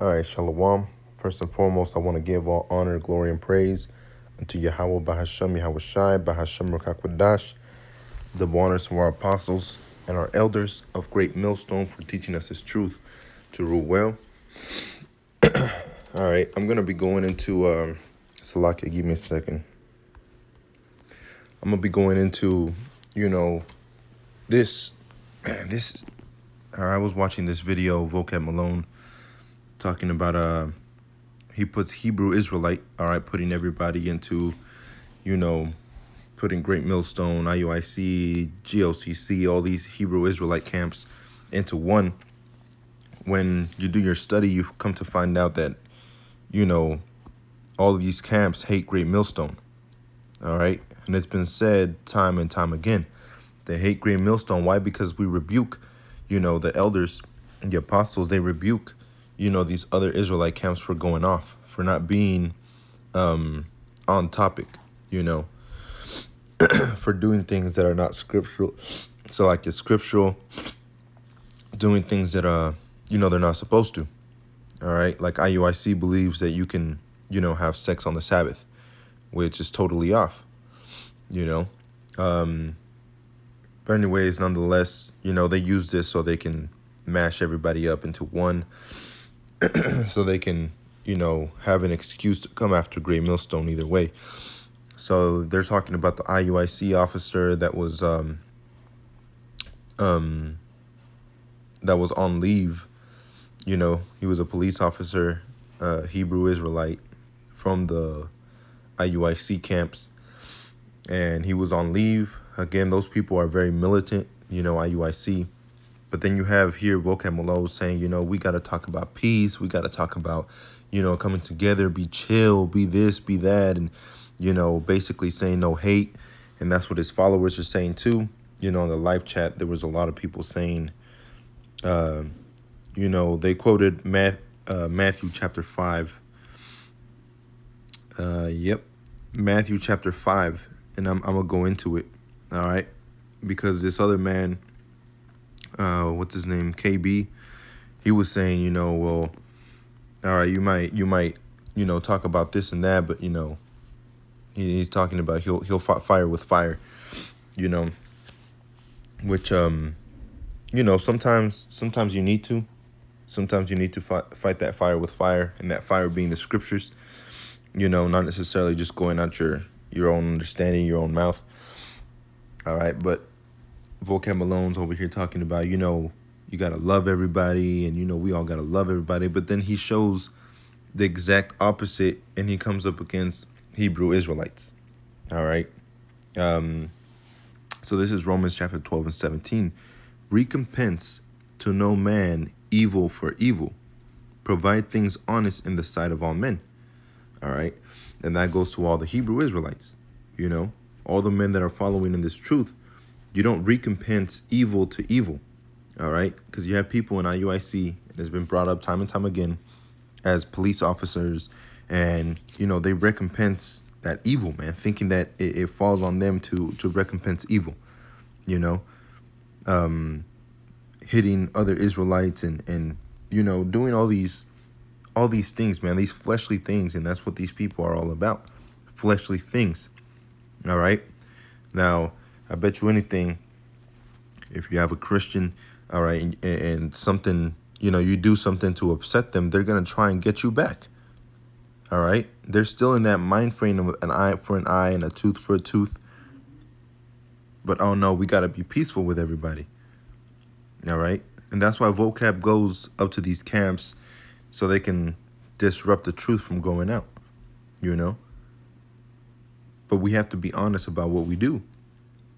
All right, Shalom. First and foremost, I want to give all honor, glory, and praise unto Yahweh Bahasham, Yahweh Shai, Bahasham Rakakwadash, the honors of our apostles and our elders of Great Millstone for teaching us his truth to rule well. All right, I'm going to be going into, Salakia, give me a second. I'm going to be going into, this, I was watching this video, Vocab Malone, talking about, he puts Hebrew Israelite, all right, putting everybody into, putting Great Millstone, IUIC, GLCC, all these Hebrew Israelite camps into one. When you do your study, you come to find out that, all of these camps hate Great Millstone, all right? And it's been said time and time again. They hate Great Millstone. Why? Because we rebuke, the elders, the apostles, they rebuke, these other Israelite camps for going off, for not being on topic, for doing things that are not scriptural. So like it's scriptural, doing things that they're not supposed to. All right. Like IUIC believes that you can, have sex on the Sabbath, which is totally off, But anyways, nonetheless, they use this so they can mash everybody up into one, so they can, have an excuse to come after Great Millstone either way. So they're talking about the IUIC officer that was on leave. He was a police officer, Hebrew Israelite from the IUIC camps, and he was on leave. Again, those people are very militant, IUIC. But then you have here Vocab Malone saying, we got to talk about peace. We got to talk about, coming together, be chill, be this, be that, and basically saying no hate. And that's what his followers are saying too. In the live chat, there was a lot of people saying, they quoted Matthew chapter 5. Matthew chapter 5. And I'm going to go into it, all right? Because this other man, what's his name, KB, he was saying, well, all right, you might, talk about this and that, but, he's talking about he'll fight fire with fire, which, sometimes you need to. Sometimes you need to fight that fire with fire, and that fire being the scriptures, not necessarily just going out your own understanding, your own mouth. All right, but Vocab Malone's over here talking about, you got to love everybody, and, we all got to love everybody. But then he shows the exact opposite, and he comes up against Hebrew Israelites. All right. So this is Romans chapter 12 and 17. Recompense to no man evil for evil. Provide things honest in the sight of all men. All right. And that goes to all the Hebrew Israelites, all the men that are following in this truth. You don't recompense evil to evil. All right. Because you have people in IUIC, and it's been brought up time and time again, as police officers, and, they recompense that evil, man, thinking that it falls on them to recompense evil, hitting other Israelites and doing all these things, man, these fleshly things. And that's what these people are all about, fleshly things. All right. Now, I bet you anything, if you have a Christian, all right, and something, you do something to upset them, they're going to try and get you back. All right. They're still in that mind frame of an eye for an eye and a tooth for a tooth. But, oh no, we got to be peaceful with everybody. All right. And that's why Vocab goes up to these camps, so they can disrupt the truth from going out, But we have to be honest about what we do,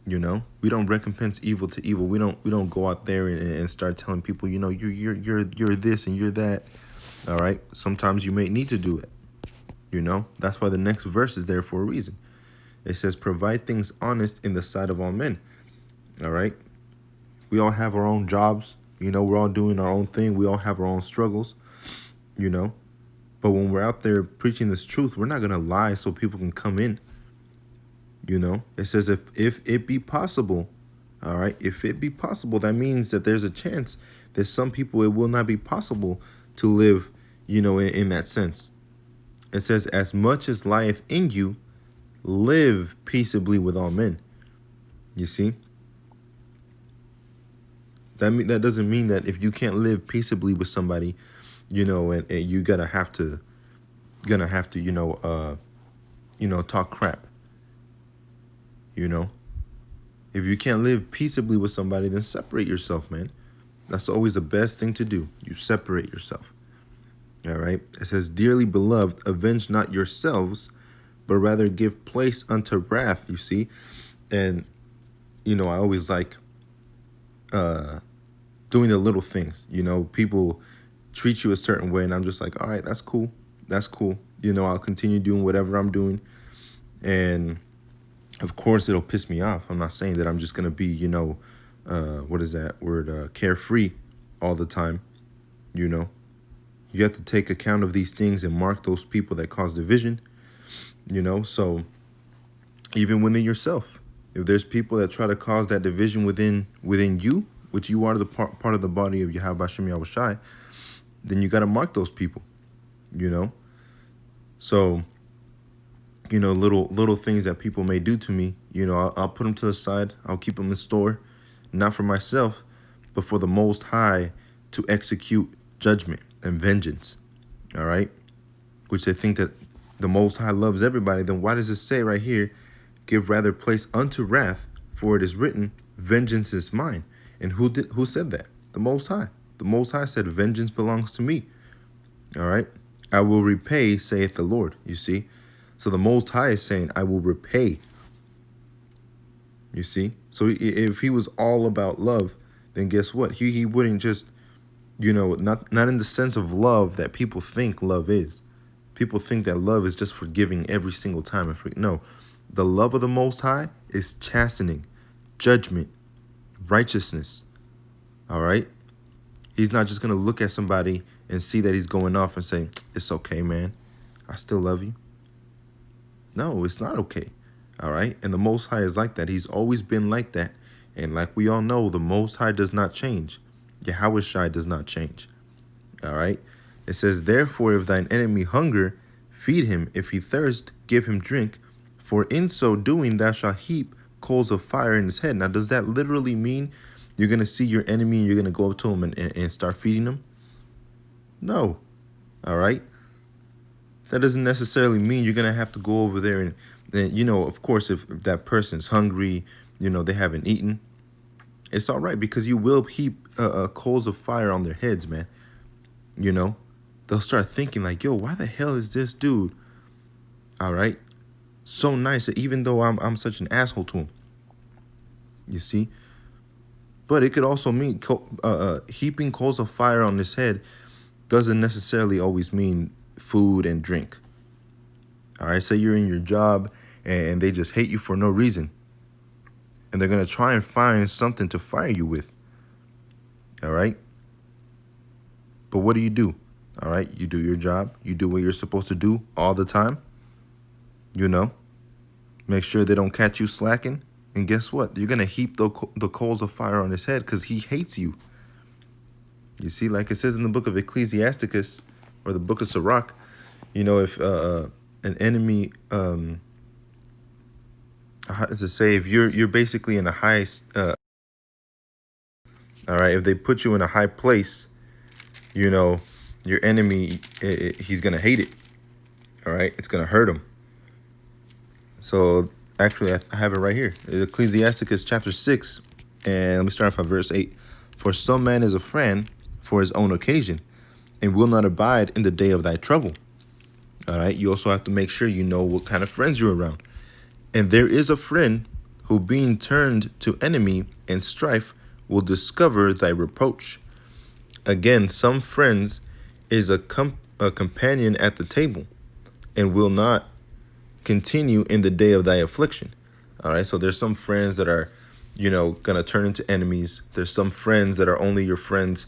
We don't recompense evil to evil. We don't go out there and start telling people, you're this and you're that. All right. Sometimes you may need to do it. That's why the next verse is there for a reason. It says, provide things honest in the sight of all men. All right. We all have our own jobs. We're all doing our own thing. We all have our own struggles, But when we're out there preaching this truth, we're not going to lie so people can come in. It says if it be possible, all right, if it be possible, that means that there's a chance that some people, it will not be possible to live, in that sense. It says, as much as lieth in you, live peaceably with all men. You see? That doesn't mean that if you can't live peaceably with somebody, and you gonna have to, talk crap. If you can't live peaceably with somebody, then separate yourself, man. That's always the best thing to do. You separate yourself. All right. It says, dearly beloved, avenge not yourselves, but rather give place unto wrath, you see. And, I always like doing the little things. People treat you a certain way, and I'm just like, all right, that's cool. That's cool. I'll continue doing whatever I'm doing. And, of course, it'll piss me off. I'm not saying that I'm just going to be, what is that word? Carefree all the time. You have to take account of these things and mark those people that cause division. So even within yourself, if there's people that try to cause that division within you, which you are the part of the body of Yahweh Hashem Yahweh Shai, then you got to mark those people. So little things that people may do to me, I'll put them to the side. I'll keep them in store, not for myself, but for the Most High to execute judgment and vengeance. All right, which they think that the Most High loves everybody. Then why does it say right here, give rather place unto wrath, for it is written, vengeance is mine? And who said that? The Most High. The Most High said, vengeance belongs to me. All right, I will repay, saith the Lord. You see. So the Most High is saying, I will repay. You see? So if he was all about love, then guess what? He wouldn't just, not in the sense of love that people think love is. People think that love is just forgiving every single time. No, the love of the Most High is chastening, judgment, righteousness. All right? He's not just going to look at somebody and see that he's going off and say, it's okay, man. I still love you. No, it's not okay. All right. And the Most High is like that. He's always been like that. And like we all know, the Most High does not change. Yahweh Shai does not change. All right. It says, therefore, if thine enemy hunger, feed him. If he thirst, give him drink. For in so doing, thou shalt heap coals of fire in his head. Now, does that literally mean you're going to see your enemy and you're going to go up to him and start feeding him? No. All right. That doesn't necessarily mean you're going to have to go over there and of course, if that person's hungry, they haven't eaten, it's all right, because you will heap coals of fire on their heads, man. They'll start thinking like, yo, why the hell is this dude, all right, so nice, even though I'm such an asshole to him, you see? But it could also mean heaping coals of fire on his head doesn't necessarily always mean food and drink. All right, say you're in your job and they just hate you for no reason, and they're going to try and find something to fire you with. All right. But what do? All right. You do your job. You do what you're supposed to do all the time. Make sure they don't catch you slacking. And guess what? You're going to heap the coals of fire on his head because he hates you. You see, like it says in the book of Ecclesiasticus, or the book of Sirach, if an enemy, how does it say? If you're basically in a high, all right, if they put you in a high place, your enemy, he's going to hate it. All right, it's going to hurt him. So actually, I have it right here. Ecclesiasticus chapter 6, and let me start off at verse 8. For some man is a friend for his own occasion, and will not abide in the day of thy trouble. All right, you also have to make sure you know what kind of friends you're around. And there is a friend who, being turned to enemy and strife, will discover thy reproach. Again, some friends is a companion at the table, and will not continue in the day of thy affliction. All right, so there's some friends that are, going to turn into enemies. There's some friends that are only your friends,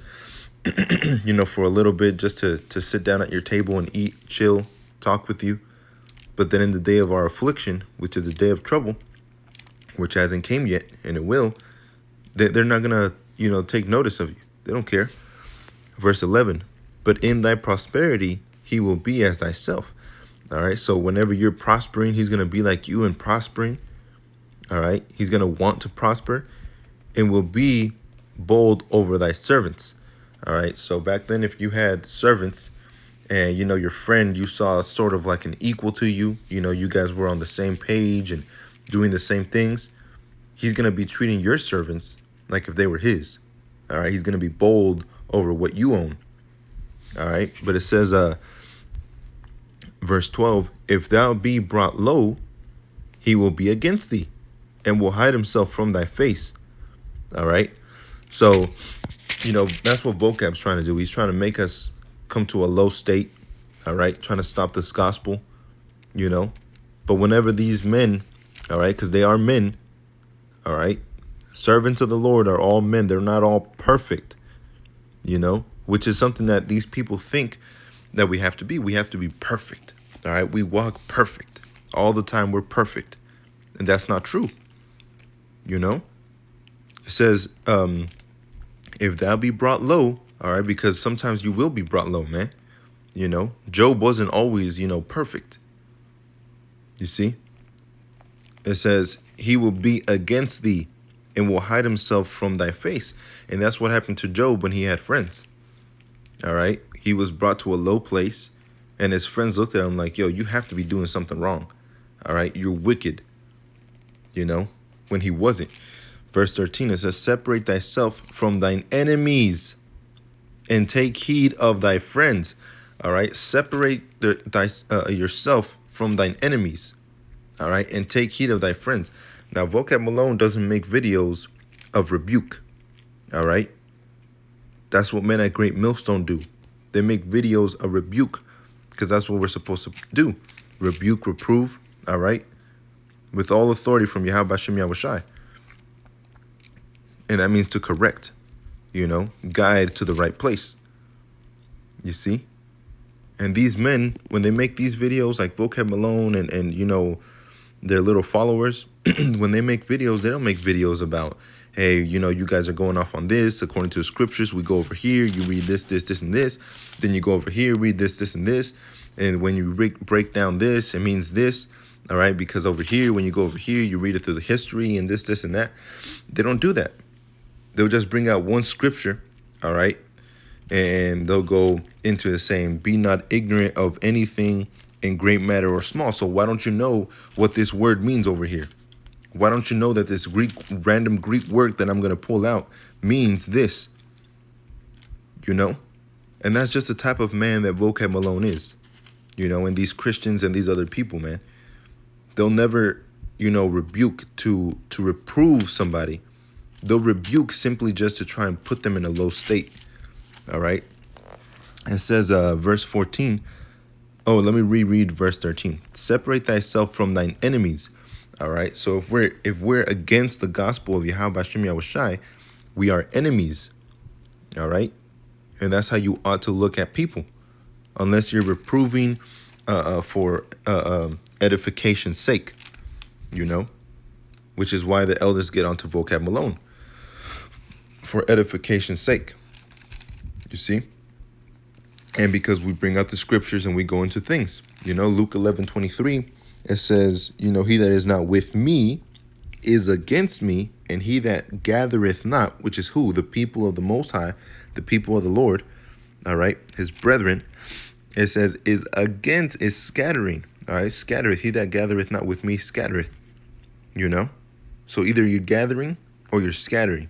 for a little bit, just to sit down at your table and eat, chill, talk with you. But then in the day of our affliction, which is the day of trouble, which hasn't came yet, and it will, they're not going to, take notice of you. They don't care. Verse 11, but in thy prosperity he will be as thyself. All right. So whenever you're prospering, he's going to be like you and prospering. All right. He's going to want to prosper and will be bold over thy servants. All right. So back then, if you had servants and, your friend, you saw sort of like an equal to you, you guys were on the same page and doing the same things, he's going to be treating your servants like if they were his. All right. He's going to be bold over what you own. All right. But it says, verse 12, if thou be brought low, he will be against thee and will hide himself from thy face. All right. So, that's what vocab's trying to do. He's trying to make us come to a low state. All right. Trying to stop this gospel, But whenever these men, all right, because they are men, all right, servants of the Lord are all men. They're not all perfect, which is something that these people think that we have to be. We have to be perfect. All right. We walk perfect all the time. We're perfect. And that's not true. It says, if thou be brought low, all right, because sometimes you will be brought low, man. Job wasn't always, perfect. You see? It says, he will be against thee and will hide himself from thy face. And that's what happened to Job when he had friends. All right. He was brought to a low place and his friends looked at him like, yo, you have to be doing something wrong. All right. You're wicked, when he wasn't. Verse 13, it says, separate thyself from thine enemies and take heed of thy friends. All right. Separate yourself from thine enemies. All right. And take heed of thy friends. Now, Vocab Malone doesn't make videos of rebuke. All right. That's what men at Great Millstone do. They make videos of rebuke because that's what we're supposed to do. Rebuke, reprove. All right. With all authority from Yahweh Hashem Yahushai. And that means to correct, guide to the right place. You see? And these men, when they make these videos like Vocab Malone and their little followers, when they make videos, they don't make videos about, hey, you guys are going off on this. According to the scriptures, we go over here. You read this, and this. Then you go over here, read this, and this. And when you break down this, it means this. All right. Because over here, when you go over here, you read it through the history and this, and that. They don't do that. They'll just bring out one scripture. All right. And they'll go into the saying, be not ignorant of anything in great matter or small. So why don't you know what this word means over here? Why don't you know that this random Greek word that I'm going to pull out means this? And that's just the type of man that Vocab Malone is, and these Christians and these other people, man. They'll never, rebuke to reprove somebody. They'll rebuke simply just to try and put them in a low state. All right. It says, verse 14. Oh, let me reread verse 13. Separate thyself from thine enemies. All right. So if we're against the gospel of Yahweh Hashem Yahushai, we are enemies. All right. And that's how you ought to look at people, unless you're reproving for edification's sake, which is why the elders get onto Vocab Malone, for edification's sake. You see? And because we bring out the scriptures and we go into things, Luke 11:23, it says, he that is not with me is against me, and he that gathereth not, which is who? The people of the Most High, the people of the Lord, all right, his brethren, it says, is scattering, all right, scattereth. He that gathereth not with me scattereth, So either you're gathering or you're scattering,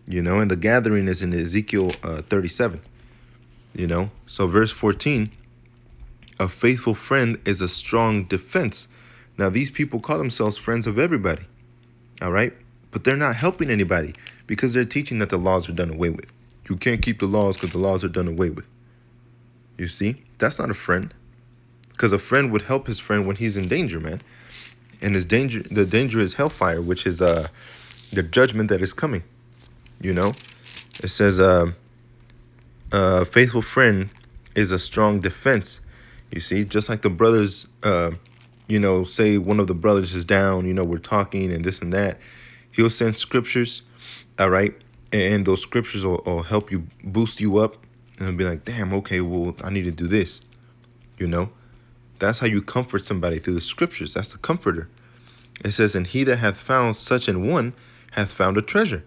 and the gathering is in Ezekiel 37, So verse 14, a faithful friend is a strong defense. Now, these people call themselves friends of everybody, all right? But they're not helping anybody because they're teaching that the laws are done away with. You can't keep the laws because the laws are done away with. You see? That's not a friend, because a friend would help his friend when he's in danger, man. And the danger is hellfire, which is the judgment that is coming, It says, a faithful friend is a strong defense. You see, just like the brothers, say one of the brothers is down, we're talking and this and that. He'll send scriptures, all right? And those scriptures will help you, boost you up, and be like, damn, okay, well, I need to do this. You know, that's how you comfort somebody through the scriptures. That's the comforter. It says, and he that hath found such an one hath found a treasure.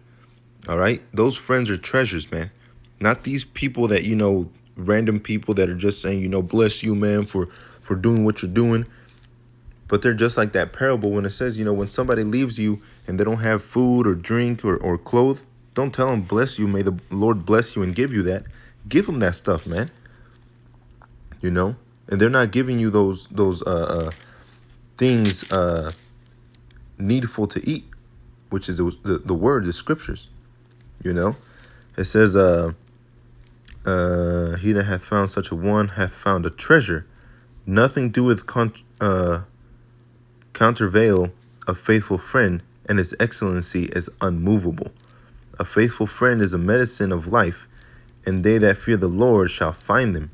All right. Those friends are treasures, man. Not these people that, random people that are just saying, bless you, man, for doing what you're doing. But they're just like that parable when it says, when somebody leaves you and they don't have food or drink or clothes, don't tell them, bless you. May the Lord bless you and give you that. Give them that stuff, man. And they're not giving you those things needful to eat, which is the word, the scriptures. It says, he that hath found such a one hath found a treasure. Nothing doeth countervail a faithful friend, and his excellency is unmovable. A faithful friend is a medicine of life, and they that fear the Lord shall find them.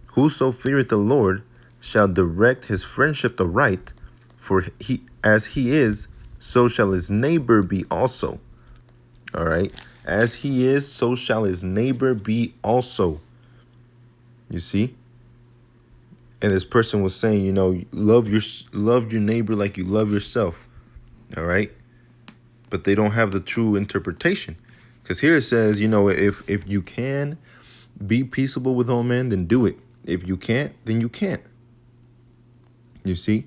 Whoso feareth the Lord shall direct his friendship aright, for as he is, so shall his neighbor be also. All right. As he is, so shall his neighbor be also. You see? And this person was saying, love your neighbor like you love yourself. All right. But they don't have the true interpretation. Because here it says, if you can be peaceable with all men, then do it. If you can't, then you can't. You see?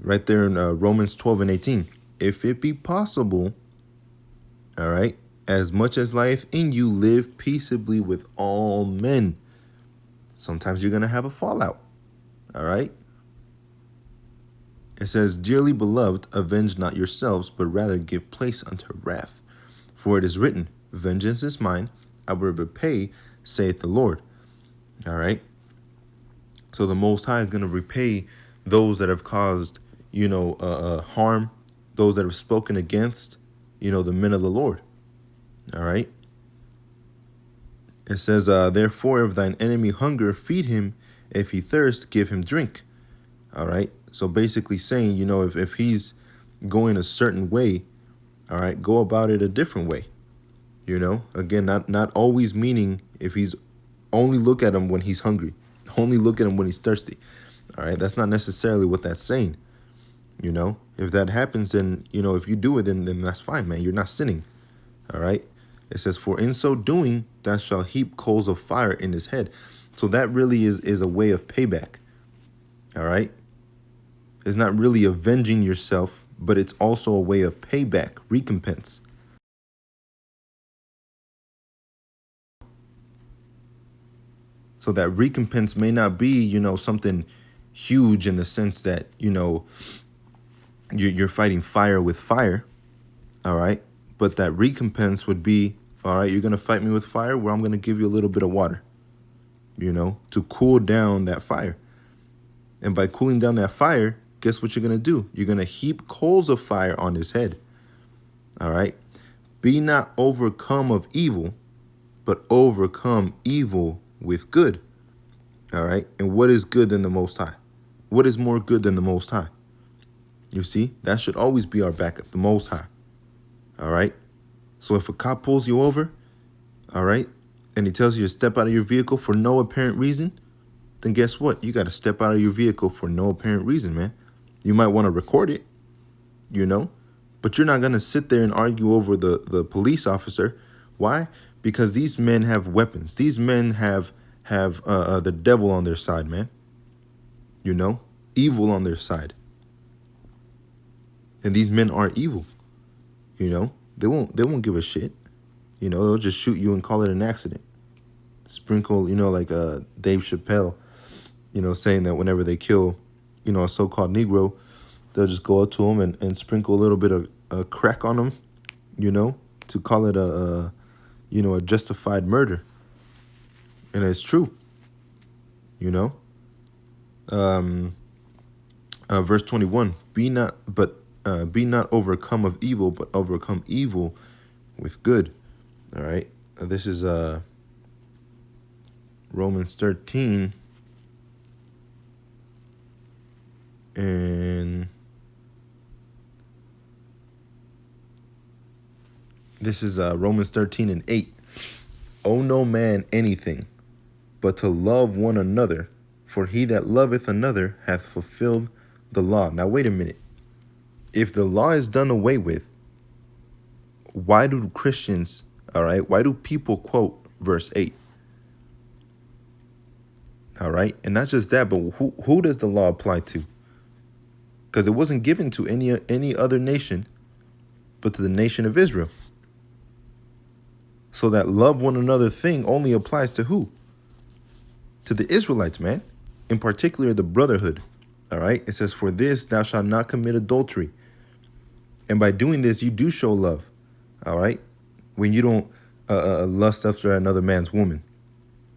Right there in Romans 12:18. If it be possible, all right, as much as lieth in you, live peaceably with all men. Sometimes you're going to have a fallout. All right. It says, dearly beloved, avenge not yourselves, but rather give place unto wrath. For it is written, vengeance is mine, I will repay, saith the Lord. All right. So the Most High is going to repay those that have caused, harm, those that have spoken against, the men of the Lord. All right. It says, therefore, if thine enemy hunger, feed him. If he thirst, give him drink. All right. So basically saying, if he's going a certain way, all right, go about it a different way. Again, not always meaning if he's only look at him when he's hungry, only look at him when he's thirsty. All right. That's not necessarily what that's saying. If that happens, then, if you do it, then that's fine, man. You're not sinning. All right. It says, for in so doing, thou shalt heap coals of fire in his head. So that really is a way of payback. All right. It's not really avenging yourself, but it's also a way of payback, recompense. So that recompense may not be, something huge in the sense that, you're fighting fire with fire. All right. But that recompense would be, all right, you're going to fight me with fire. Well, I'm going to give you a little bit of water, to cool down that fire. And by cooling down that fire, guess what you're going to do? You're going to heap coals of fire on his head. All right. Be not overcome of evil, but overcome evil with good. All right. And what is good than the Most High? What is more good than the Most High? You see, that should always be our backup, the Most High. All right. So if a cop pulls you over, all right, and he tells you to step out of your vehicle for no apparent reason, then guess what? You got to step out of your vehicle for no apparent reason, man. You might want to record it, but you're not going to sit there and argue over the police officer. Why? Because these men have weapons. These men have the devil on their side, man. Evil on their side. And these men are evil. They won't give a shit. They'll just shoot you and call it an accident. Sprinkle, like Dave Chappelle, saying that whenever they kill, a so-called Negro, they'll just go up to him and sprinkle a little bit of crack on him, to call it a justified murder. And it's true. Verse 21, be not overcome of evil, but overcome evil with good. All right. This is Romans 13. And this is Romans 13:8. owe no man anything, but to love one another. For he that loveth another hath fulfilled the law. Now, wait a minute. If the law is done away with, why do Christians, all right, why do people quote verse 8? All right. And not just that, but who does the law apply to? Because it wasn't given to any other nation but to the nation of Israel. So that love one another thing only applies to who? To the Israelites, man. In particular, the brotherhood. All right. It says, for this thou shalt not commit adultery. And by doing this, you do show love. All right. When you don't lust after another man's woman.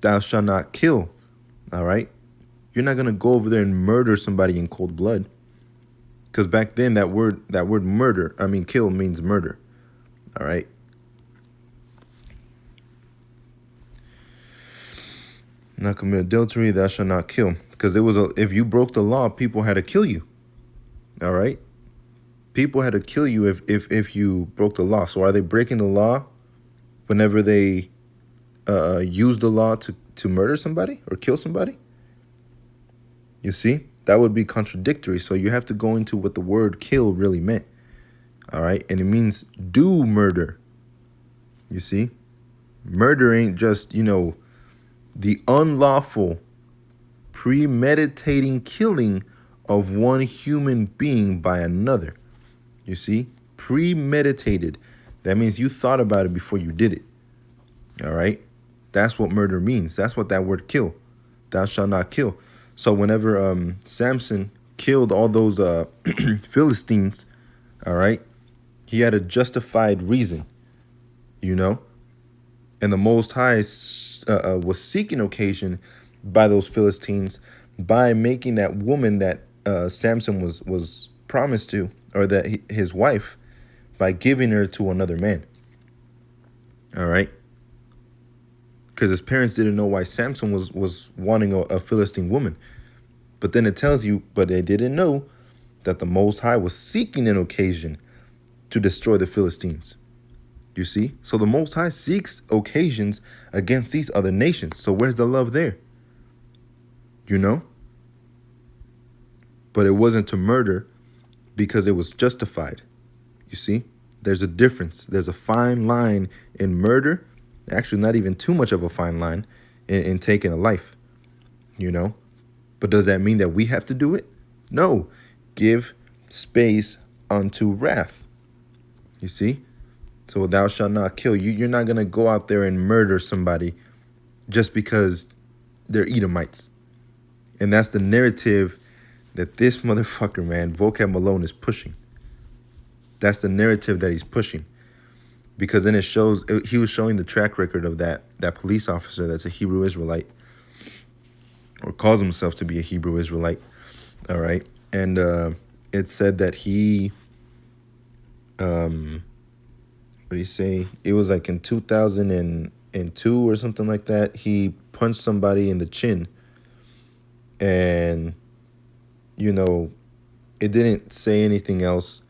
Thou shalt not kill. All right. You're not going to go over there and murder somebody in cold blood. Because back then that word murder, kill means murder. All right. Not commit adultery, thou shalt not kill. Because if you broke the law, people had to kill you. All right. People had to kill you if you broke the law. So are they breaking the law whenever they use the law to murder somebody or kill somebody? You see, that would be contradictory. So you have to go into what the word kill really meant. All right. And it means do murder. You see, murder ain't just, the unlawful premeditating killing of one human being by another. You see, premeditated. That means you thought about it before you did it. All right. That's what murder means. That's what that word kill. Thou shalt not kill. So whenever Samson killed all those Philistines, all right, he had a justified reason, and the Most High was seeking occasion by those Philistines by making that woman that Samson was promised to, or that his wife, by giving her to another man. All right. Because his parents didn't know why Samson was wanting a Philistine woman. But then it tells you, but they didn't know that the Most High was seeking an occasion to destroy the Philistines. You see? So the Most High seeks occasions against these other nations. So where's the love there? But it wasn't to murder because it was justified. You see? There's a difference. There's a fine line in murder. Actually, not even too much of a fine line in taking a life, But does that mean that we have to do it? No. Give space unto wrath. You see? So thou shalt not kill. You're not going to go out there and murder somebody just because they're Edomites. And that's the narrative that this motherfucker, man, Vocab Malone, is pushing. That's the narrative that he's pushing. Because then he was showing the track record of that police officer that's a Hebrew Israelite, or calls himself to be a Hebrew Israelite. All right. And it said that he, what do you say? It was like in 2002 or something like that. He punched somebody in the chin. And, it didn't say anything else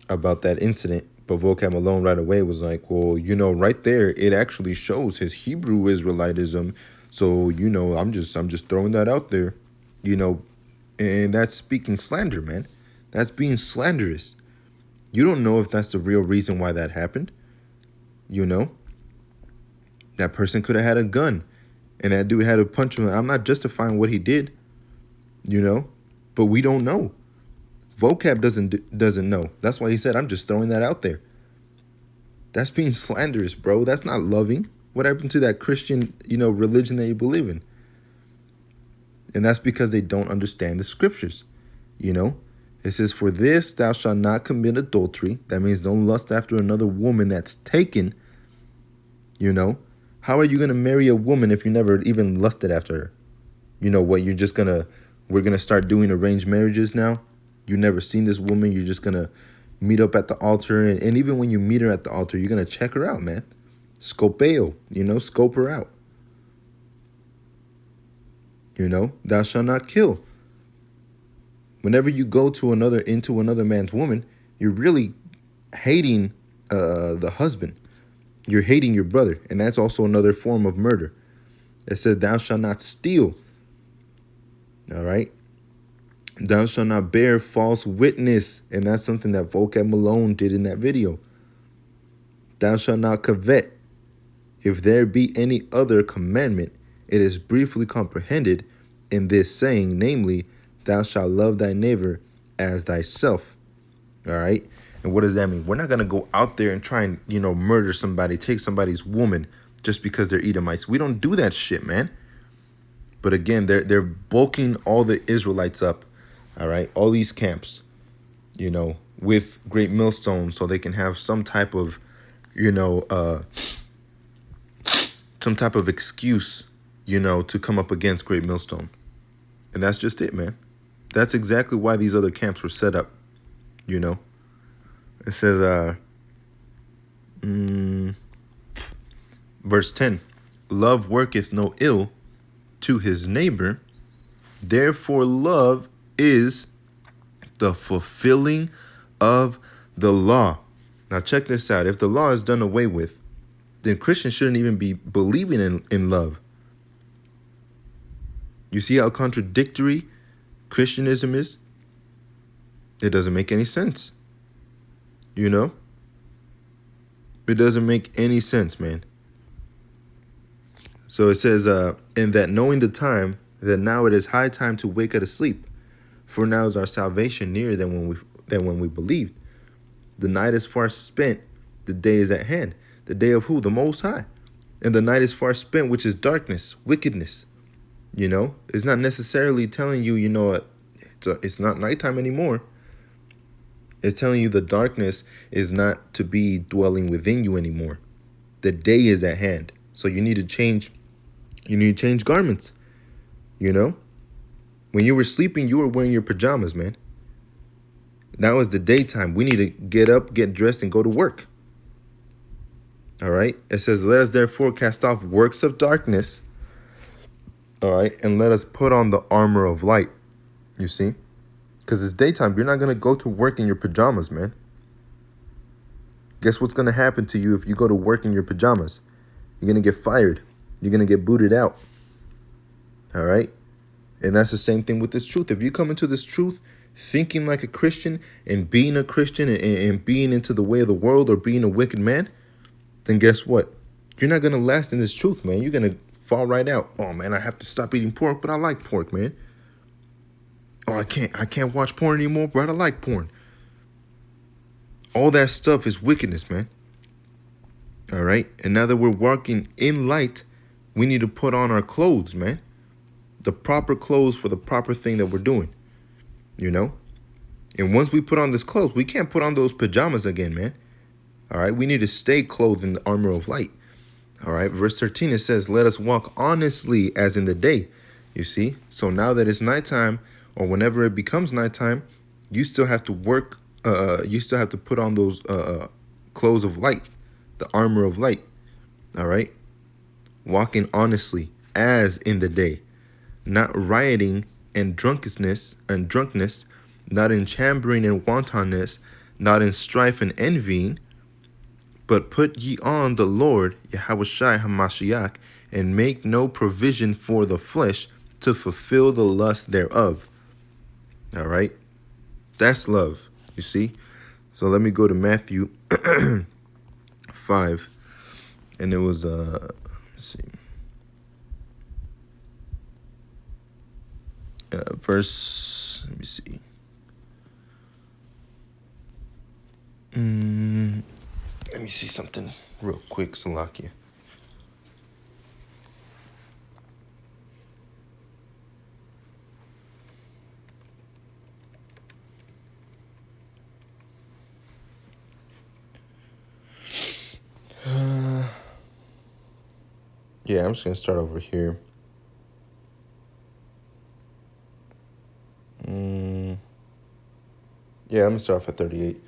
about that incident. But Vocab Malone right away was like, well, right there, it actually shows his Hebrew Israelitism. So, I'm just throwing that out there, and that's speaking slander, man. That's being slanderous. You don't know if that's the real reason why that happened. That person could have had a gun and that dude had to punch him. I'm not justifying what he did, but we don't know. Vocab doesn't know. That's why he said, I'm just throwing that out there. That's being slanderous, bro. That's not loving. What happened to that Christian, religion that you believe in? And that's because they don't understand the scriptures. It says, for this thou shalt not commit adultery. That means don't lust after another woman that's taken. How are you going to marry a woman if you never even lusted after her? What, we're going to start doing arranged marriages now? You never seen this woman. You're just going to meet up at the altar. And even when you meet her at the altar, you're going to check her out, man. Scopeo, scope her out. Thou shalt not kill. Whenever you go into another man's woman, you're really hating the husband. You're hating your brother, and that's also another form of murder. It says, thou shalt not steal. All right. Thou shalt not bear false witness. And that's something that Vocab Malone did in that video. Thou shalt not covet. If there be any other commandment, it is briefly comprehended in this saying, namely, thou shalt love thy neighbor as thyself. All right. And what does that mean? We're not going to go out there and try and, murder somebody, take somebody's woman just because they're Edomites. We don't do that shit, man. But again, they're bulking all the Israelites up. All right. All these camps, with great millstones so they can have some type of, excuse, to come up against Great Millstone. And that's just it, man. That's exactly why these other camps were set up, It says, verse 10, love worketh no ill to his neighbor. Therefore, love is the fulfilling of the law. Now, check this out. If the law is done away with, then Christians shouldn't even be believing in love. You see how contradictory Christianism is? It doesn't make any sense. It doesn't make any sense, man. So it says, in that knowing the time, that now it is high time to wake out of sleep. For now is our salvation nearer than when we believed. The night is far spent, the day is at hand. The day of who? The Most High. And the night is far spent, which is darkness, wickedness. It's not necessarily telling you, it's not nighttime anymore. It's telling you the darkness is not to be dwelling within you anymore. The day is at hand. So you need to change. You need to change garments. When you were sleeping, you were wearing your pajamas, man. Now is the daytime. We need to get up, get dressed, and go to work. All right. It says, let us therefore cast off works of darkness. All right. And let us put on the armor of light. You see? Because it's daytime. You're not going to go to work in your pajamas, man. Guess what's going to happen to you if you go to work in your pajamas? You're going to get fired. You're going to get booted out. All right. And that's the same thing with this truth. If you come into this truth thinking like a Christian and being a Christian and being into the way of the world or being a wicked man, then guess what? You're not going to last in this truth, man. You're going to fall right out. Oh, man, I have to stop eating pork, but I like pork, man. Oh, I can't watch porn anymore, but I like porn. All that stuff is wickedness, man. All right. And now that we're walking in light, we need to put on our clothes, man. The proper clothes for the proper thing that we're doing, And once we put on this clothes, we can't put on those pajamas again, man. All right. We need to stay clothed in the armor of light. All right. Verse 13, it says, let us walk honestly as in the day. You see? So now that it's nighttime or whenever it becomes nighttime, you still have to work. You still have to put on those clothes of light, the armor of light. All right. Walking honestly as in the day. Not rioting and drunkenness, not in chambering and wantonness, not in strife and envying, but put ye on the Lord, Yahushua HaMashiach, and make no provision for the flesh to fulfill the lust thereof. All right? That's love, you see? So let me go to Matthew 5. And it was, let's see. Verse, let me see. Let me see something real quick, Salakia. Yeah, I'm just going to start over here. Yeah, I'm going to start off at 38.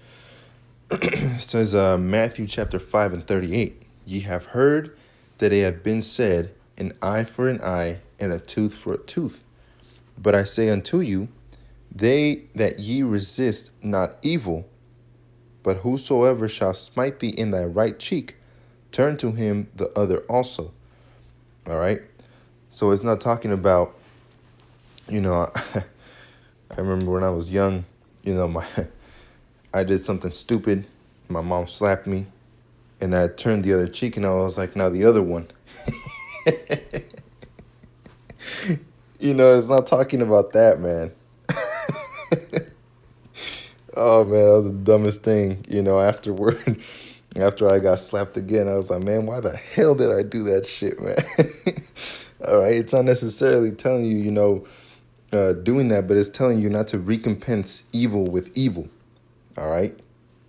It says, Matthew chapter 5 and 38. Ye have heard that it hath been said, an eye for an eye, and a tooth for a tooth. But I say unto you, they that ye resist not evil, but whosoever shall smite thee in thy right cheek, turn to him the other also. All right. So it's not talking about, you know, I remember when I was young, my I did something stupid. My mom slapped me, and I turned the other cheek, and I was like, now the other one. It's not talking about that, man. Oh man, that was the dumbest thing. Afterward, after I got slapped again, I was like, man, why the hell did I do that shit, man? All right, it's not necessarily telling you, doing that, but it's telling you not to recompense evil with evil. All right.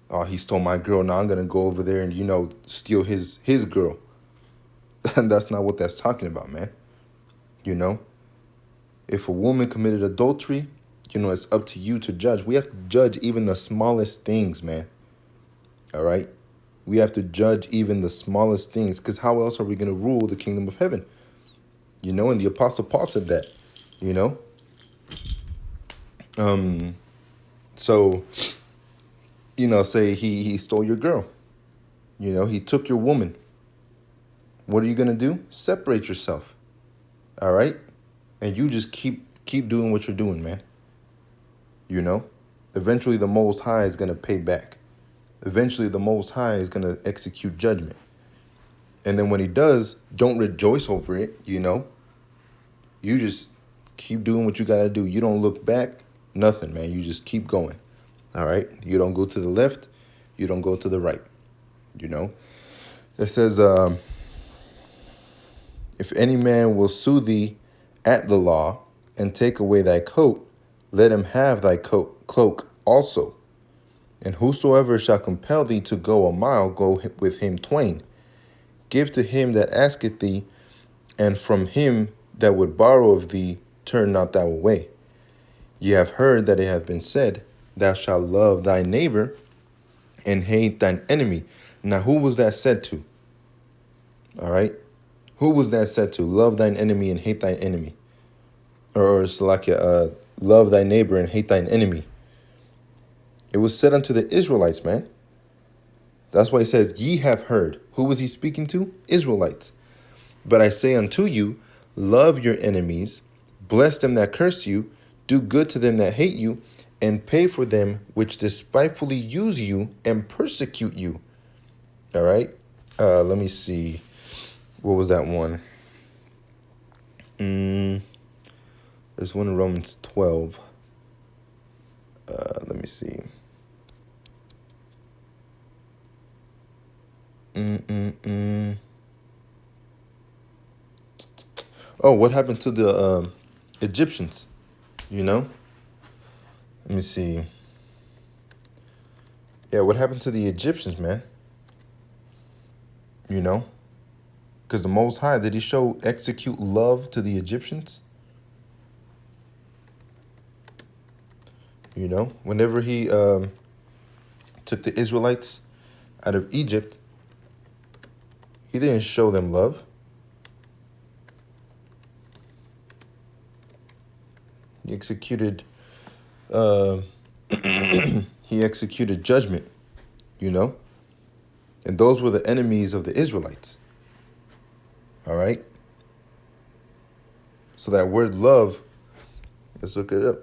Oh, he stole my girl. Now I'm gonna go over there and steal his girl. And that's not what that's talking about, man. You know, if a woman committed adultery, it's up to you to judge. We have to judge even the smallest things, man. All right. We have to judge even the smallest things, because how else are we gonna rule the kingdom of heaven? And the Apostle Paul said that. You know. So, say he stole your girl. He took your woman. What are you gonna do? Separate yourself. All right? And you just keep doing what you're doing, man. Eventually the Most High is gonna pay back. Eventually the Most High is gonna execute judgment. And then when he does, don't rejoice over it, You just keep doing what you gotta do. You don't look back, nothing, man. You just keep going. All right? You don't go to the left, you don't go to the right. It says, if any man will sue thee at the law and take away thy coat, let him have thy cloak also. And whosoever shall compel thee to go a mile, go with him twain. Give to him that asketh thee, and from him that would borrow of thee, turn not thou away. Ye have heard that it hath been said, thou shalt love thy neighbor and hate thine enemy. Now, who was that said to? All right? Who was that said to? Love thine enemy and hate thine enemy. Or Salakia, love thy neighbor and hate thine enemy. It was said unto the Israelites, man. That's why he says, ye have heard. Who was he speaking to? Israelites. But I say unto you, love your enemies, bless them that curse you, do good to them that hate you, and pay for them which despitefully use you and persecute you. All right? Let me see. What was that one? There's one in Romans 12. Let me see. Oh, what happened to the Egyptians? Let me see. Yeah, what happened to the Egyptians, man? Because the Most High, did he execute love to the Egyptians? Whenever he took the Israelites out of Egypt, he didn't show them love. He executed he executed judgment, and those were the enemies of the Israelites. All right. So that word love, let's look it up.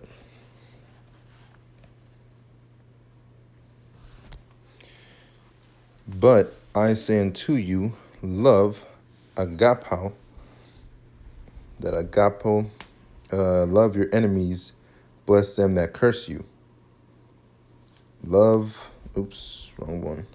But I say unto you, love, agapao, that agapo, love your enemies, bless them that curse you. Love, oops, wrong one.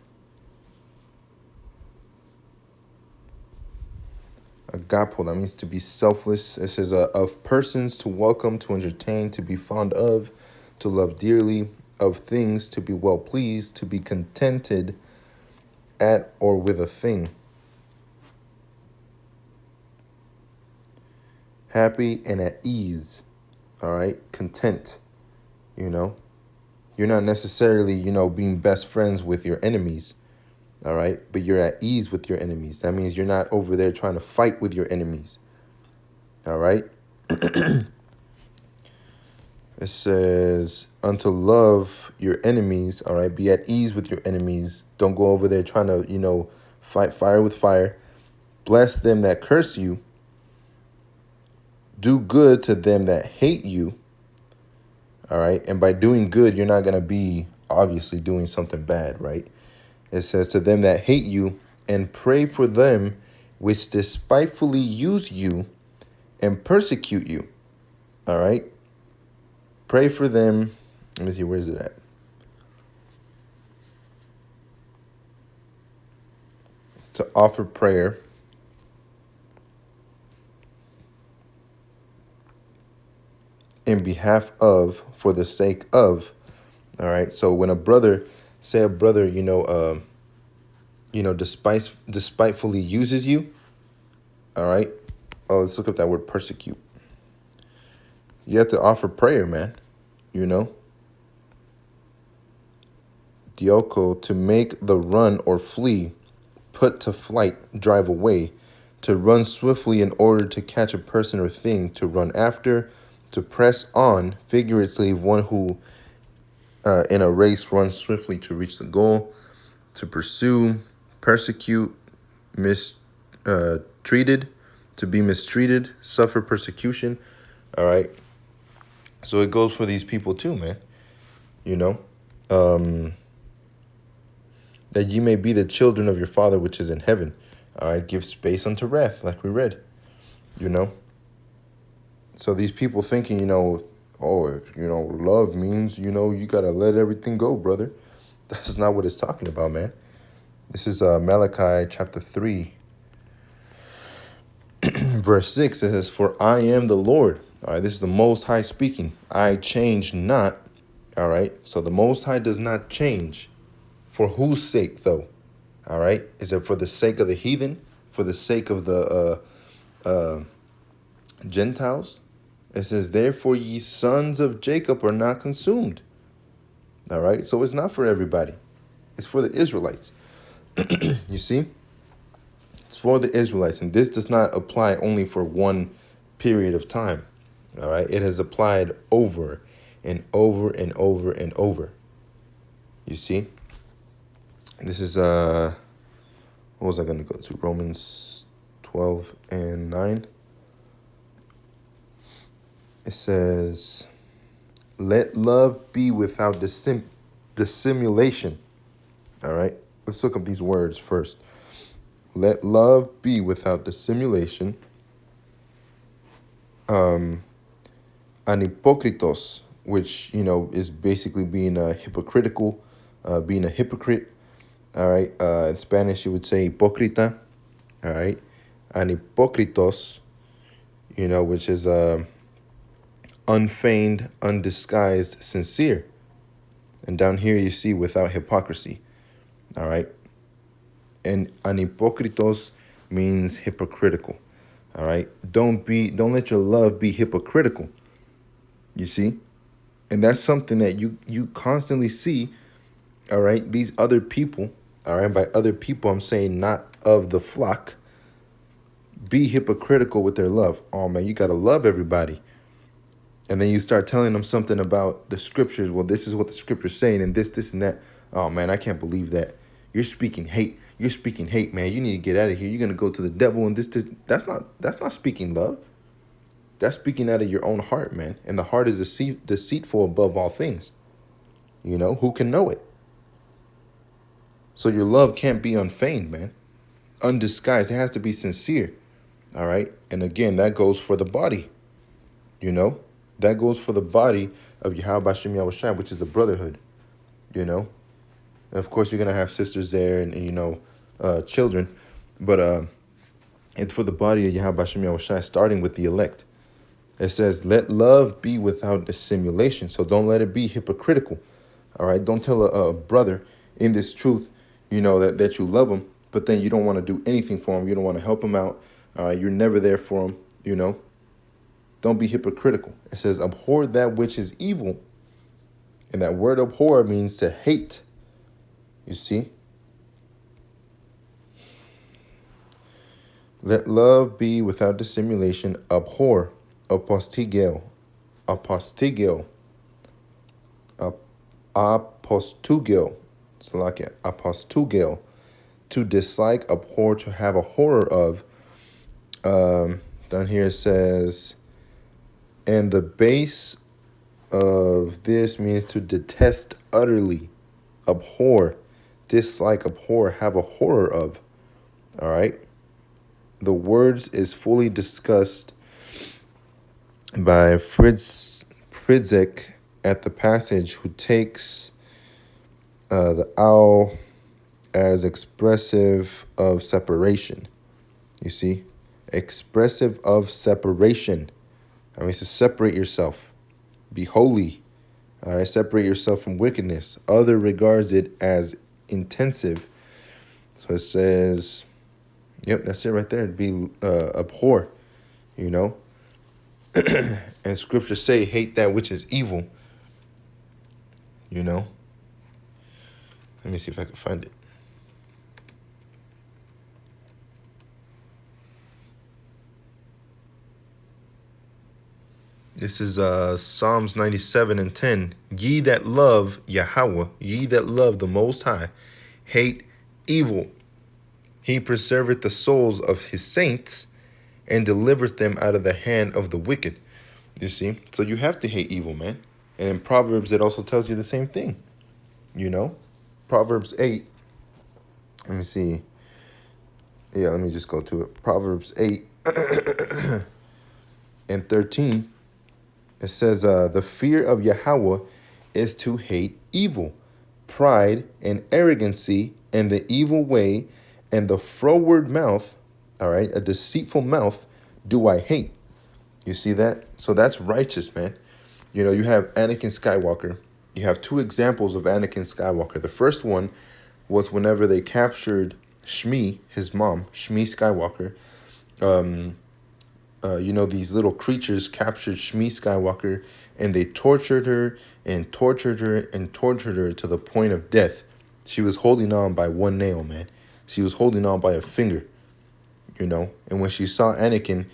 Agapo, that means to be selfless. It says of persons, to welcome, to entertain, to be fond of, to love dearly, of things, to be well pleased, to be contented at or with a thing. Happy and at ease. All right, content. You're not necessarily, being best friends with your enemies. All right, but you're at ease with your enemies. That means you're not over there trying to fight with your enemies. All right. It says, unto love your enemies. All right, be at ease with your enemies. Don't go over there trying to, Fight fire with fire. Bless them that curse you. Do good to them that hate you. All right. And by doing good, you're not going to be obviously doing something bad, right? It says to them that hate you, and pray for them which despitefully use you and persecute you. All right. Pray for them. Let me see, where is it at? To offer prayer in behalf of, for the sake of. All right. So when a brother, say a brother, despitefully uses you. All right. Oh, let's look up that word persecute. You have to offer prayer, man. You know, dioko, to make the run or flee, put to flight, drive away, to run swiftly in order to catch a person or thing, to run after, to press on, figuratively, one who in a race runs swiftly to reach the goal, to pursue, persecute, mistreated, to be mistreated, suffer persecution. All right. So it goes for these people too, man. You know, that you may be the children of your Father which is in heaven. All right. Give space unto wrath, like we read, you know. So these people thinking, oh, love means, you got to let everything go, brother. That's not what it's talking about, man. This is Malachi chapter 3, verse 6. It says, for I am the Lord. All right, this is the Most High speaking. I change not. All right, so the Most High does not change. For whose sake, though? All right, is it for the sake of the heathen? For the sake of the Gentiles? It says, therefore ye sons of Jacob are not consumed. All right, so it's not for everybody. It's for the Israelites. You see? It's for the Israelites. And this does not apply only for one period of time. All right, it has applied over and over and over and over. You see? This is, what was I going to go to? Romans 12 and 9. It says, let love be without dissimulation. All right, let's look up these words first. Let love be without dissimulation. Anipokritos, which, is basically being hypocritical, being a hypocrite. All right, in Spanish, you would say hipócrita. All right, anipokritos, which is unfeigned, undisguised, sincere. And down here you see without hypocrisy. All right. And anipokritos means hypocritical. All right. Don't let your love be hypocritical. You see? And that's something that you constantly see. All right. These other people, all right, by other people, I'm saying not of the flock, be hypocritical with their love. Oh man, you gotta love everybody. And then you start telling them something about the scriptures. Well, this is what the scripture's saying, and this, and that. Oh, man, I can't believe that. You're speaking hate. You're speaking hate, man. You need to get out of here. You're going to go to the devil and this. That's not speaking love. That's speaking out of your own heart, man. And the heart is deceitful above all things. Who can know it? So your love can't be unfeigned, man. Undisguised. It has to be sincere. All right? And again, that goes for the body. That goes for the body of Yahweh Hashem Yahushua, which is the brotherhood, And of course, you're going to have sisters there and children. But it's for the body of Yahweh Hashem Yahushua, starting with the elect. It says, let love be without dissimulation. So don't let it be hypocritical. All right? Don't tell a brother in this truth, that you love him, but then you don't want to do anything for him. You don't want to help him out. All right? You're never there for him, Don't be hypocritical. It says, abhor that which is evil. And that word abhor means to hate. You see? Let love be without dissimulation. Abhor. Apostigeo. Apostigeo. Apostugeo. Salakia. Apostugeo. to dislike, abhor, to have a horror of. Down here it says, and the base of this means to detest utterly, abhor, dislike, abhor, have a horror of. All right. The words is fully discussed by Fritzek at the passage, who takes the owl as expressive of separation. You see? Expressive of separation. That means to separate yourself. Be holy. All right, separate yourself from wickedness. Other regards it as intensive. So it says, yep, that's it right there. It'd be abhor, you know. And scriptures say, hate that which is evil, you know. Let me see if I can find it. This is Psalms 97:10. Ye that love Yahweh, ye that love the Most High, hate evil. He preserveth the souls of his saints and delivereth them out of the hand of the wicked. You see? So you have to hate evil, man. And in Proverbs, it also tells you the same thing. You know? Proverbs 8. Let me see. Yeah, let me just go to it. Proverbs 8 and 13. It says, the fear of Yahweh is to hate evil, pride and arrogancy, and the evil way, and the froward mouth, all right, a deceitful mouth, do I hate. You see that? So that's righteous, man. You know, you have Anakin Skywalker. You have two examples of Anakin Skywalker. The first one was whenever they captured Shmi, his mom, Shmi Skywalker. You know, these little creatures captured Shmi Skywalker, and they tortured her and tortured her and tortured her to the point of death. She was holding on by one nail, man. She was holding on by a finger, you know. And when she saw Anakin,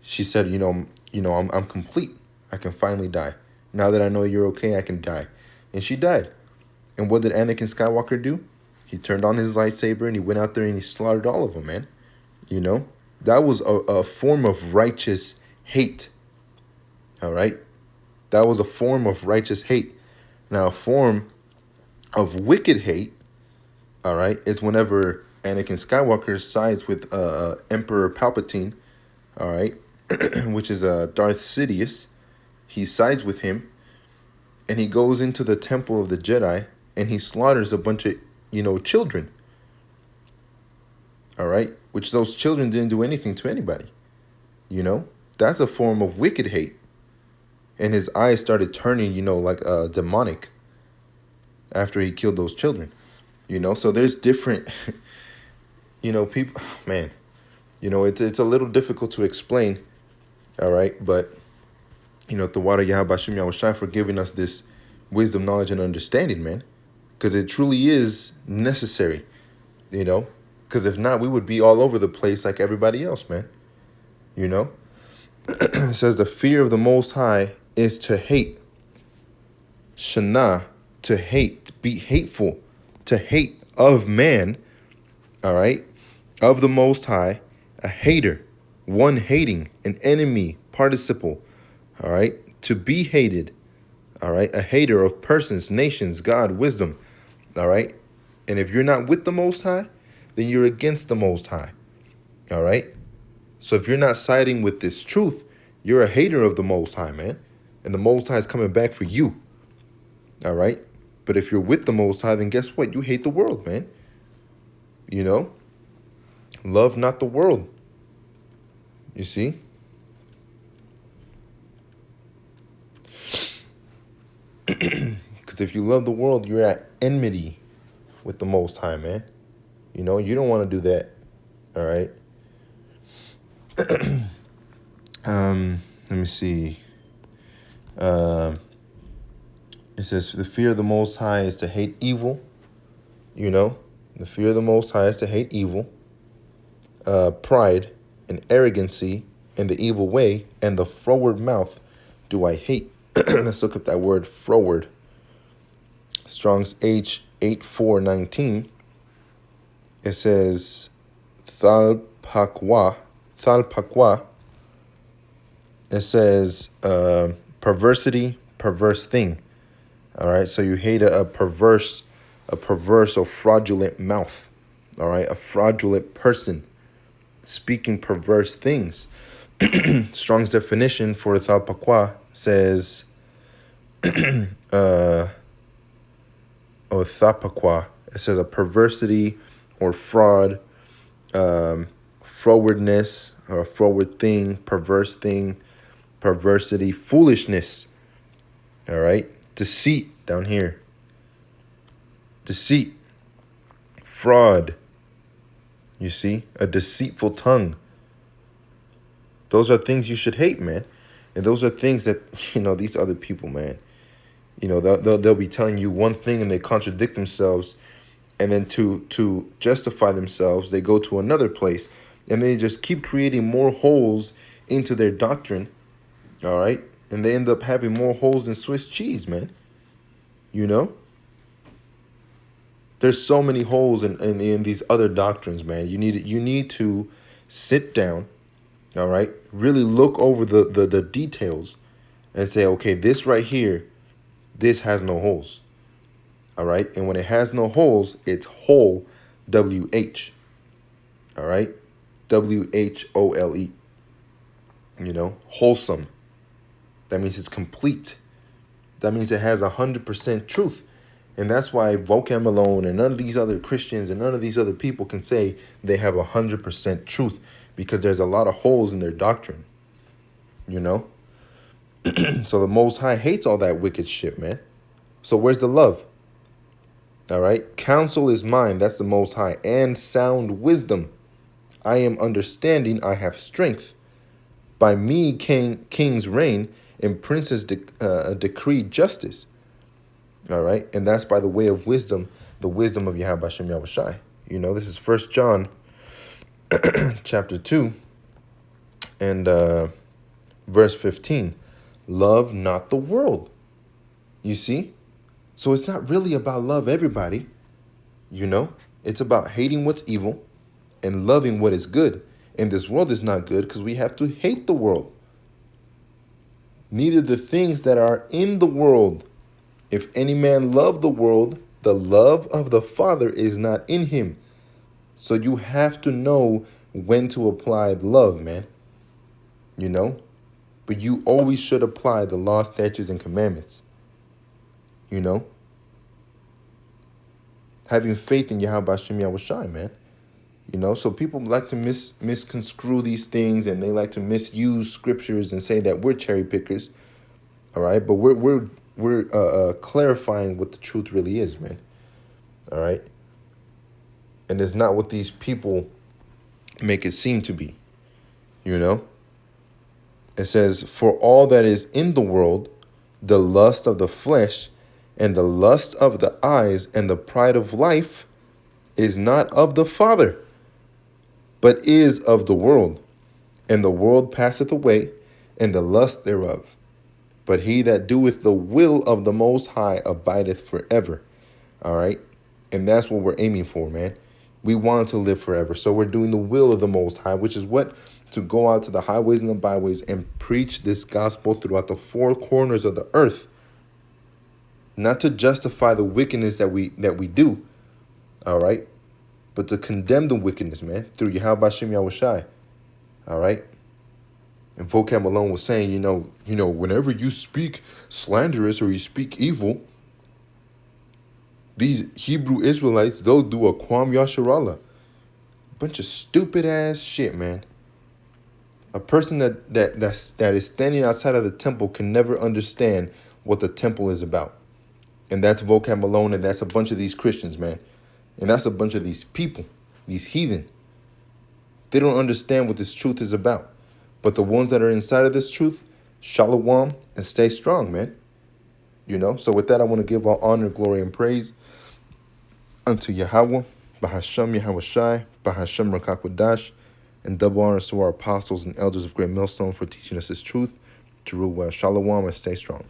she said, I'm complete. I can finally die. Now that I know you're okay, I can die. And she died. And what did Anakin Skywalker do? He turned on his lightsaber and he went out there and he slaughtered all of them, man. You know? That was a form of righteous hate. All right? That was a form of righteous hate. Now, a form of wicked hate, all right, is whenever Anakin Skywalker sides with Emperor Palpatine, all right, which is Darth Sidious. He sides with him, and he goes into the temple of the Jedi, and he slaughters a bunch of, children. All right, which those children didn't do anything to anybody. You know, that's a form of wicked hate. And his eyes started turning, like demonic after he killed those children. So there's different, people, man, it's a little difficult to explain. All right, but the water Yahabashim Yahushai for giving us this wisdom, knowledge, and understanding, man, because it truly is necessary, because if not, we would be all over the place like everybody else, man. It says the fear of the Most High is to hate. Shana, to hate, be hateful, to hate of man, all right, of the Most High, a hater, one hating, an enemy, participle, all right, to be hated, all right, a hater of persons, nations, God, wisdom, all right. And if you're not with the Most High, then you're against the Most High, all right. So if you're not siding with this truth, you're a hater of the Most High, man. And the Most High is coming back for you, all right. But if you're with the Most High, then guess what? You hate the world, man. Love not the world. You see? Because if you love the world, you're at enmity with the Most High, man. You don't want to do that. All right. Let me see. It says the fear of the Most High is to hate evil. The fear of the Most High is to hate evil. Pride and arrogancy and the evil way and the froward mouth do I hate. Let's look at that word froward. Strong's H 8419. It says Thalpakwa. Thalpakwa. It says perversity, perverse thing. All right. So you hate a perverse or fraudulent mouth. All right. A fraudulent person speaking perverse things. Strong's definition for Thalpakwa says, Thapakwa. It says a perversity or fraud, frowardness or a froward thing, perverse thing, perversity, foolishness. All right. Deceit down here. Deceit, fraud. You see, a deceitful tongue. Those are things you should hate, man. And those are things that, these other people, man, they'll be telling you one thing and they contradict themselves. And then to justify themselves, they go to another place and they just keep creating more holes into their doctrine. All right. And they end up having more holes than Swiss cheese, man. There's so many holes in these other doctrines, man. You need to sit down, all right, really look over the details and say, okay, this right here, this has no holes. All right. And when it has no holes, it's whole, W-H. All right. W-H-O-L-E. Wholesome. That means it's complete. That means it has 100% truth. And that's why Vocam Malone and none of these other Christians and none of these other people can say they have 100% truth, because there's a lot of holes in their doctrine. So the Most High hates all that wicked shit, man. So where's the love? All right. Counsel is mine. That's the Most High. And sound wisdom. I am understanding. I have strength. By me kings reign and princes decree justice. All right. And that's by the way of wisdom, the wisdom of Yahweh Hashem Yahushai. This is 1 John chapter 2 and verse 15. Love not the world. You see? So it's not really about love everybody. It's about hating what's evil and loving what is good. And this world is not good because we have to hate the world. Neither the things that are in the world. If any man love the world, the love of the Father is not in him. So you have to know when to apply love, man. But you always should apply the law, statutes, and commandments. Having faith in Yahweh Hashem Yahushai, man. So people like to misconstrue these things, and they like to misuse scriptures and say that we're cherry pickers. All right, but we're clarifying what the truth really is, man. All right, and it's not what these people make it seem to be. It says, for all that is in the world, the lust of the flesh and the lust of the eyes and the pride of life is not of the Father, but is of the world. And the world passeth away, and the lust thereof. But he that doeth the will of the Most High abideth forever. All right? And that's what we're aiming for, man. We want to live forever. So we're doing the will of the Most High, which is what? To go out to the highways and the byways and preach this gospel throughout the four corners of the earth. Not to justify the wickedness that we do. All right? But to condemn the wickedness, man, through Yahweh Hashem Yahushai. All right? And Vocab Malone was saying, whenever you speak slanderous or you speak evil, these Hebrew Israelites, they'll do a Kwam Yasharallah. Bunch of stupid ass shit, man. A person that is standing outside of the temple can never understand what the temple is about. And that's Vocab Malone, and that's a bunch of these Christians, man. And that's a bunch of these people, these heathen. They don't understand what this truth is about. But the ones that are inside of this truth, shalom, and stay strong, man. So with that, I want to give all honor, glory, and praise unto Yahweh, Bahasham Yahweh Shai, Bahasham Rakakwadash, and double honors to our apostles and elders of Great Millstone for teaching us this truth. To rule well. Shalom and stay strong.